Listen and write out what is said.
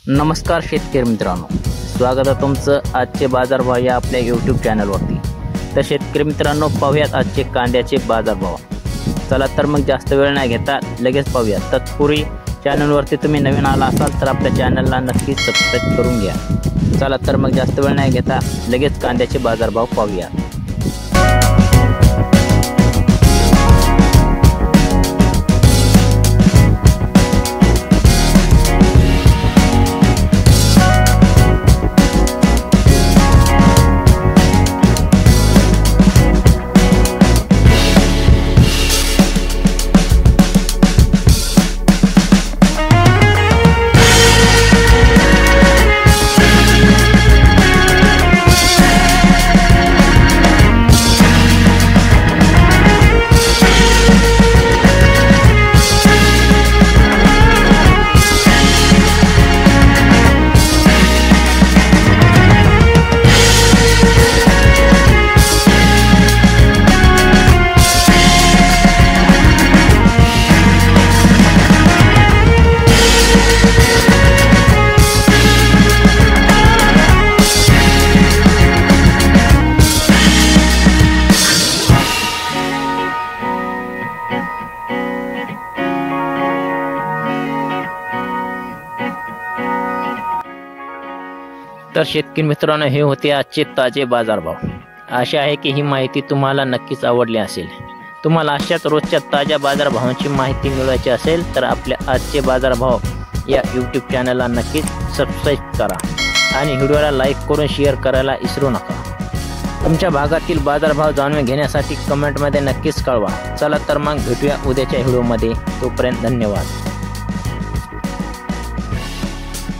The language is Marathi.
नमस्कार शेतकरी मित्रांनो, स्वागत आहे तुमचं आजचे बाजारभाव या आपल्या यूट्यूब चॅनलवरती। तर शेतकरी मित्रांनो, पाहूयात आजचे कांद्याचे बाजारभाव। चला तर मग जास्त वेळ नाही घेता लगेच पाहूयात। तत्पूर्वी चॅनलवरती तुम्ही नवीन आला असाल तर आपल्या चॅनलला नक्कीच सबस्क्राइब करून घ्या। चला तर मग जास्त वेळ नाही घेता लगेच कांद्याचे बाजारभाव पाहूया। तर शेतकरी मित्रांनो, हे होते आजचे ताजे बाजारभाव। आशा आहे की ही माहिती तुम्हाला नक्कीच आवडली असेल। तुम्हाला अशाच रोजच्या ताज्या बाजारभावांची माहिती मिळवायची असेल तर आपल्या आजचे बाजारभाव या यूट्यूब चॅनलला नक्कीच सबस्क्राइब करा आणि व्हिडिओला लाईक करून शेअर करायला विसरू नका। तुमच्या भागातील बाजारभाव जाणून घेण्यासाठी कमेंटमध्ये नक्कीच कळवा। चला तर मग भेटूया उद्याच्या व्हिडिओमध्ये। तोपर्यंत धन्यवाद।